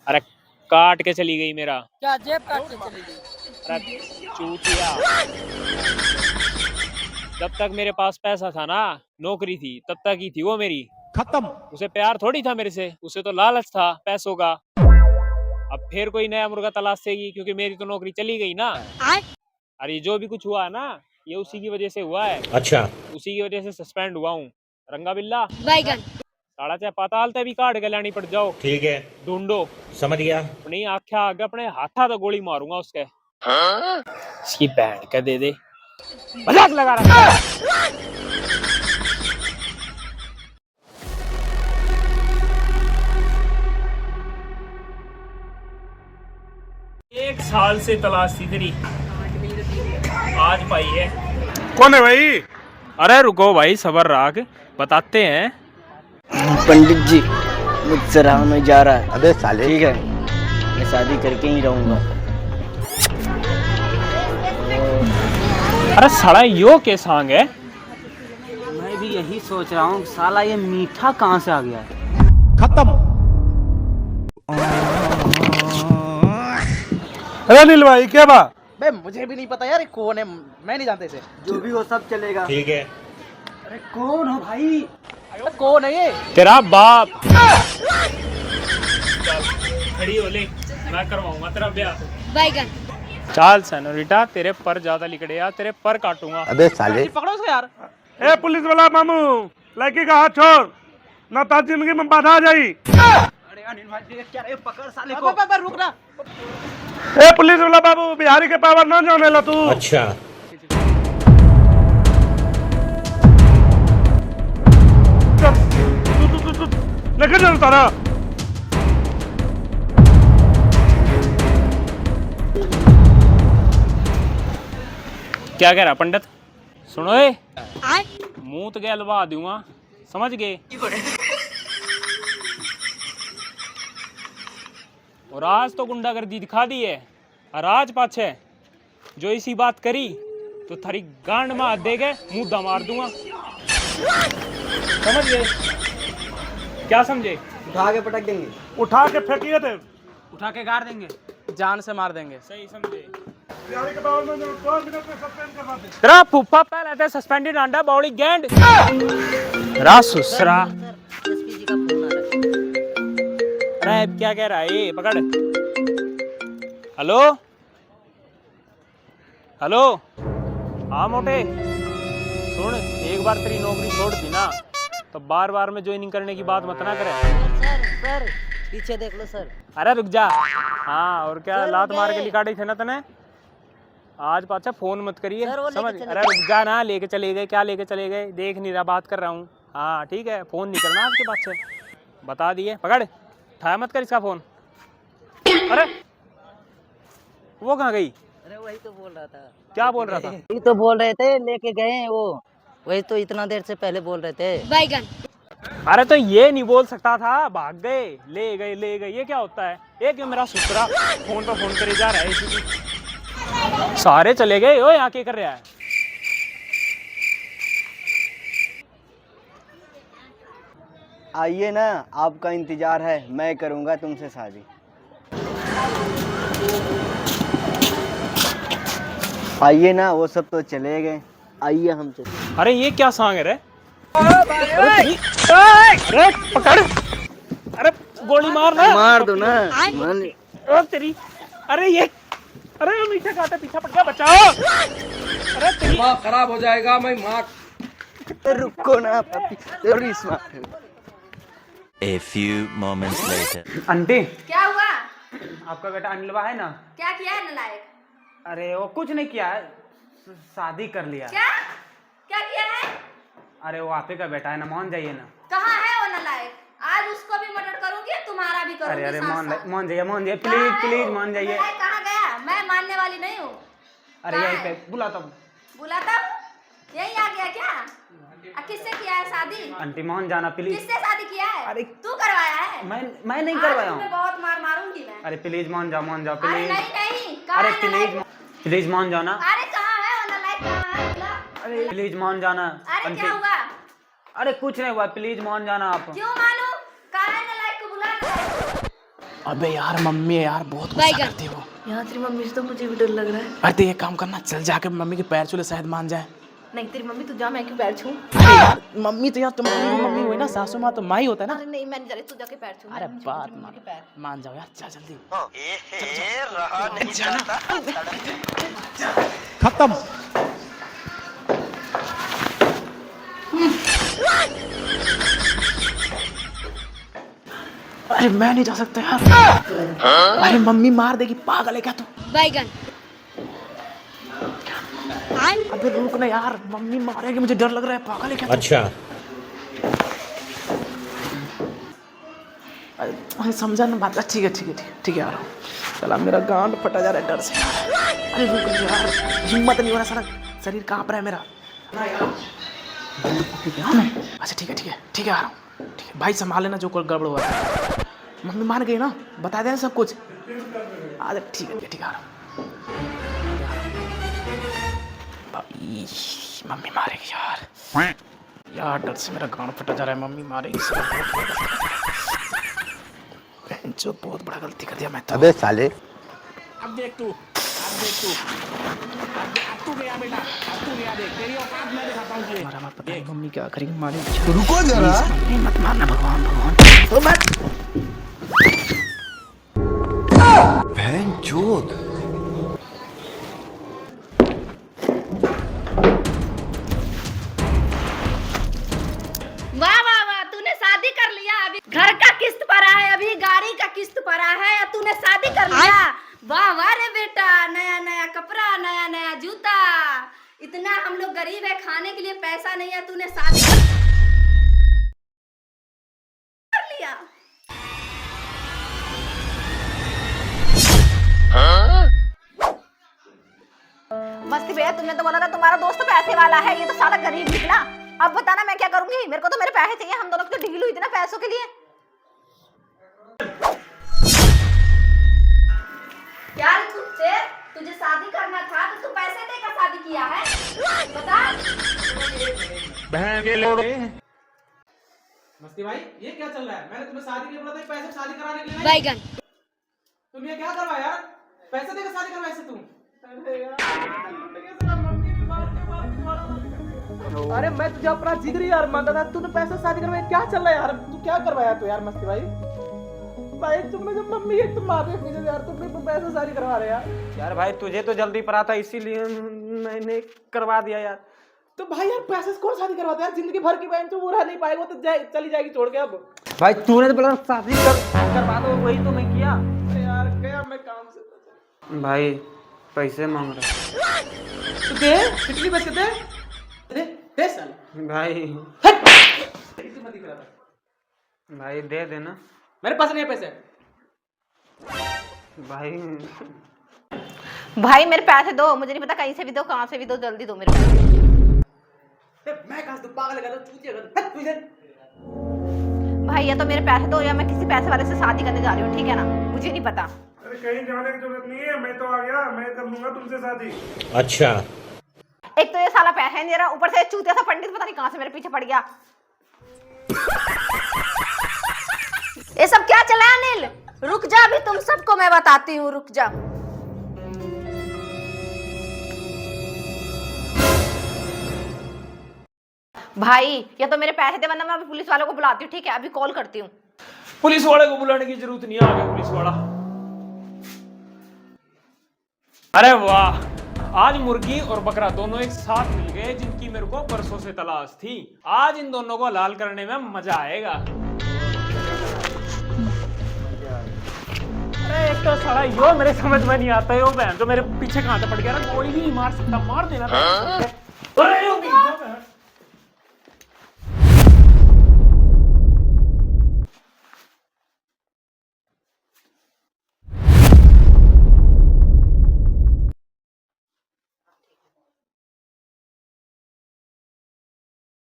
अरे काट के चली गई मेरा। क्या जेब काट के चली गई? अरे चूतिया, जब तक मेरे पास पैसा था ना, नौकरी थी, तब तक ही थी वो मेरी। खत्म। उसे प्यार थोड़ी था मेरे से, उसे तो लालच था पैसों का। अब फिर कोई नया मुर्गा तलाशेगी, क्योंकि मेरी तो नौकरी चली गई ना। अरे जो भी कुछ हुआ है ना, ये उसी की वजह से हुआ है। अच्छा, उसी की वजह से सस्पेंड हुआ हूँ। रंगा बिल्ला बैगन साढ़ा चाहे पाताल ते भी काट के लानी पड़ जाओ, ठीक है, ढूंढो। समझ गया। अपनी आख्या आगे अपने हाथा तो गोली मारूंगा उसके। इसकी बैंड का दे मजाक लगा रहा है। एक साल से तलाश थी तेरी, आज पाई है। कौन है भाई? अरे रुको भाई, सबर राख, बताते हैं। पंडित जी, मुझसे रहा नहीं जा रहा है। अबे साले, ठीक है, मैं शादी करके ही रहूंगा। अरे साला यो के सांग है। मैं भी यही सोच रहा हूँ, साला ये मीठा कहाँ से आ गया है? खत्म। अरे अनिल भाई क्या बा? बे मुझे भी नहीं पता यार, कौन है, मैं नहीं जानता इसे। जो भी हो सब चलेगा। ठीक है। अरे कौन हो भाई? अरे कौन है ये? तेरा बाप। खड़ी हो ले, मैं करवाऊंगा तेरा ब्याह। बैगन चाल सैनोरिटा, तेरे पर ज्यादा लिखड़े यार, तेरे पर काटूंगा। अबे साले, पकड़ो उसको यार। ए पुलिस वाला मामू, लड़की का हाथ छोड़, ना ताज जिंदगी में बाधा आ जाई। अरे अनिल भाई क्या रे, पकड़ साले को। रुक ना। ए पुलिस वाला बाबू, बिहारी के पावर ना जाने ला तू। अच्छा, तू लेकर चल तारा। क्या कह रहा पंडित? सुनो ए, मुंह तो गया लवा दूंगा, समझ गए? और आज तो गुंडागर्दी दिखा दी है, और आज पाछे जो इसी बात करी तो थारी गांड में हाथ दे के मुद्दा मार दूंगा, समझ गए? क्या समझे? उठा के पटक देंगे, उठा के फेंकिए थे, उठा के गाड़ देंगे, जान से मार देंगे। सही समझे? बिहारी के पावर में 2 मिनट में सस्पेंड करवा दे। तेरा फूफा पहले थे सस्पेंडेड अंडा बौड़ी गैंड रासुसरा। अरे क्या कह रहा है ये? पकड़। हेलो हेलो, हाँ मोटे सुन, एक बार तेरी नौकरी छोड़ दी ना, तो बार बार में ज्वाइनिंग करने की बात मत ना करे। सर पीछे देख लो सर। अरे रुक जा। हाँ और क्या, लात मार के निकाली थे ना तने? आज पाचा फोन मत करिए, समझ? अरे रुक जा ना, लेके चले गए, क्या लेके चले गए? देख नहीं रहा, बात कर रहा हूँ। हाँ ठीक है, फोन नहीं करना आपके पास से, बता दिए। पकड़, उठाया मत कर इसका फोन। अरे वो कहाँ गई? अरे वही तो बोल रहा था। क्या बोल रहा था? वही तो बोल रहे थे, लेके गए हैं वो, वही तो इतना देर से पहले बोल रहे थे। बैगन अरे तो ये नहीं बोल सकता था, भाग गए, ले गए, ये क्या होता है? एक मेरा सुसरा फोन पर फोन करे जा रहा है, इसी सारे चले गए। ओ यहाँ क्या कर रहा है? आइए ना, आपका इंतजार है, मैं करूंगा तुमसे शादी। आइए ना, वो सब तो चले गए, आइए हम चले। अरे ये क्या सांग है रे? अरे पकड़, अरे गोली मार ना, मार दो ना। ओ तेरी, अरे ये, अरे मीठा काटा, पीछा पड़ गया, बचाओ। अरे तेरी माँ खराब हो जाएगा, मैं माँ। रुको ना पपी, थोड़ी smart. A few moments later. Aunty, क्या हुआ? आपका बेटा अनिलवा है ना? क्या किया है नलायक? अरे वो कुछ नहीं किया है, शादी कर लिया। क्या क्या किया है? अरे वो आपे का बेटा है ना, मान जाइए ना। कहाँ है वो नलायक? आज उसको भी मर्डर करूंगी, तुम्हारा भी करूंगी। अरे साथ साथ। मान जाइए, कहाँ प्लीज है वो? मान जाइए। नलायक कहाँ गया? मैं मानने वाली नहीं हूँ। अरे कहाँ यहीं है? पे बुलाता हूँ। बुलाता हूँ, यही आ गया क्या? किससे किया है शादी? आंटी मान जाना प्लीज। किससे शादी किया है? अरे तू करवाया है? मैं नहीं आज करवाया तुम्हें हूँ। बहुत मार मारूंगी मैं। अरे प्लीज मान जाओ अरे प्लीज। नहीं, कहाँ अरे है नलायक? प्लीज मान जाना। अरे कहाँ है वो नलायक? कहाँ है? बुला। अरे प्लीज मान जाना अरे आंटी। क्या हुआ? अरे कुछ नहीं हुआ, प्लीज मान जाना आप। क्यों मानूं? कहाँ है नलायक को? बुला नलायक को। अबे यार मम्मी यार बहुत गुस्सा करती है वो। यहाँ तेरी मम्मी से तो मुझे भी डर लग रहा है। अरे तो ये काम करना, चल जाके मम्मी के पैर छूले, शायद मान जाए। नहीं तेरी मम्मी तू जा, मैं क्यों पैर छूं? अरे यार मम्मी तो यार तुम्हारी मम्मी हुई ना, सासू माँ तो माँ ही होता है ना। अरे नहीं मैं नहीं जा रही, तू जाके पैर छू। अरे बात मान जाओ यार, चल जल्दी। खत्म। अरे मैं नहीं जा सकता यार। अरे मम्मी मार देगी, पागल है क्या तू? बैगन। अबे रुक ना यार, मम्मी मारेगी, मुझे डर लग रहा है, पागल है क्या तू? अच्छा अरे समझा ना बात। ठीक है ठीक है ठीक है आ रहा हूँ। चला मेरा गांड फटा जा रहा है डर से। अरे रुक यार, हिम्मत नहीं हो रहा, सारा शरीर कांप रहा है मेरा। अच्छा ठीक है आ रहा हूँ। ठीक है भाई, संभाल लेना जो कोई गड़बड़ हुआ है। मम्मी मान गई ना, बता देना सब कुछ। अरे ठीक है आ रहा हूँ। मम्मी मारेगी यार डर से मेरा गांड फटा जा रहा है। मम्मी मारेगी, जो बहुत बड़ा गलती कर दिया मैं तो। अबे साले। अब देख तू गया बेटा, अब तू गया, देख तेरी औकात मैं दिखाता हूँ तुझे। हमारा पता नहीं मम्मी क्या करेगी, मारेगी। रुको जरा। नहीं मत मारना, भगवान तो मैं बहनचोद। वाह वाह वाह, तूने शादी कर लिया। अभी घर का किस्त भरा है, अभी गाड़ी का किस्त भरा है, तूने शादी कर लिया। वाह वाह रे बेटा, नया नया कपड़ा, नया नया जूता। इतना हम लोग गरीब है, खाने के लिए पैसा नहीं है, तूने शादी कर लिया। मस्ती भैया, तुमने तो बोला था तुम्हारा दोस्त पैसे वाला है, ये तो साला गरीब निकला। अब बताना मैं क्या करूंगी, मेरे को तो मेरे पैसे चाहिए, हम दोनों की तो डील हुई थी ना पैसों के लिए। क्या रे तुझसे, तुझे शादी करना था तो तू पैसे देकर शादी किया है, बता। बहन के लोग मस्ती भाई ये क्या चल रहा है? मैंने तुम्हें शादी के लिए बोला था, पैसे शादी कराने के लिए। बैगन। तुम ये क्या करवा यार, पैसे देकर शादी करवा ऐसे तुम? अरे मैं तुझे अपना जिगरी यार मानता था, तूने पैसे शादी करवाई, क्या चल रहा है यार? तू क्या करवाया तू यार मस्ती भाई? भाई तुमने जब मम्मी एक तुम मारे मुझे यार, तुम पैसे शादी करवा रहे यार भाई तुझे तो जल्दी पड़ा था, इसीलिए मैंने करवा दिया यार। तो भाई यार पैसे से कौन शादी करवाता है यार? जिंदगी भर की बहन तो वो रह नहीं पाएगा, वो तो चली जाएगी छोड़ के। अब भाई तूने तो बोला शादी करवा दो, वही तो मैं किया। यार गया मैं काम से। भाई पैसे मांग रहा तो दे, कितनी पैसे दे? दे साल भाई। भाई दे देना। मेरे पास नहीं है पैसे। भाई मेरे पैसे दो, मुझे नहीं पता कहीं से भी दो, कहाँ से भी दो, जल्दी दो मेरे को। मैं कहाँ से पागल लगा चूतिया कर भाई या तो मेरे पैसे दो, या मैं किसी पैसे वाले से शादी करने जा रही हूँ, ठीक है ना? मुझे नहीं पता। अरे कहीं जाने की जरूरत नहीं है, मैं तो आ गया, मैं कर लूंगा तुमसे शादी। अच्छा एक तो ये साला पैसा ही नहीं दे रहा, ऊपर से चूतिया सा पंडित पता नहीं कहाँ से मेरे पीछे पड़ गया। ये सब क्या चला है अनिल? रुक जा, अभी तुम सबको मैं बताती हूँ, रुक जा। भाई या तो मेरे पैसे दे, वरना मैं अभी पुलिस वालों को बुलाती हूँ, ठीक है? अभी कॉल करती हूँ। पुलिस वाले को बुलाने की जरूरत नहीं है, आ गया पुलिस वाला। अरे वाह, आज मुर्गी और बकरा दोनों एक साथ मिल गए, जिनकी मेरे को परसों से तलाश थी। आज इन दोनों को हलाल करने में मजा आएगा। अरे एक तो साला यो मेरे समझ में नहीं आता, यो बहन तो मेरे पीछे कहां से पड़ गया ना, कोई भी नहीं मार सकता, मार देना। अरे यो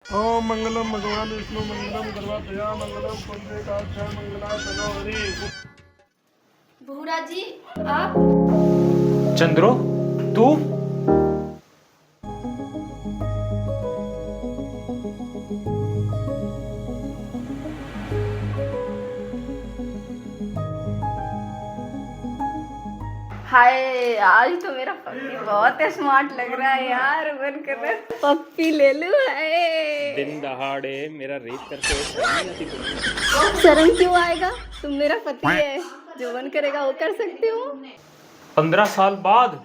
ओम मंगलम भगवान विष्णु मंगलम सर्वभया मंगलम पुंडरीकाक्ष मंगलाय तनो हरि। भूरा जी आप? चंद्रो तू? हाय आज तो मेरा पप्पी बहुत स्मार्ट लग रहा है यार, मन कर रहा है पप्पी ले लूं। हाय दिन दहाड़े मेरा रेप करके शर्म नहीं आती तुम्हें? शर्म क्यों आएगा, तुम मेरा पति है, जो मन करेगा वो कर सकती हूँ। 15 साल बाद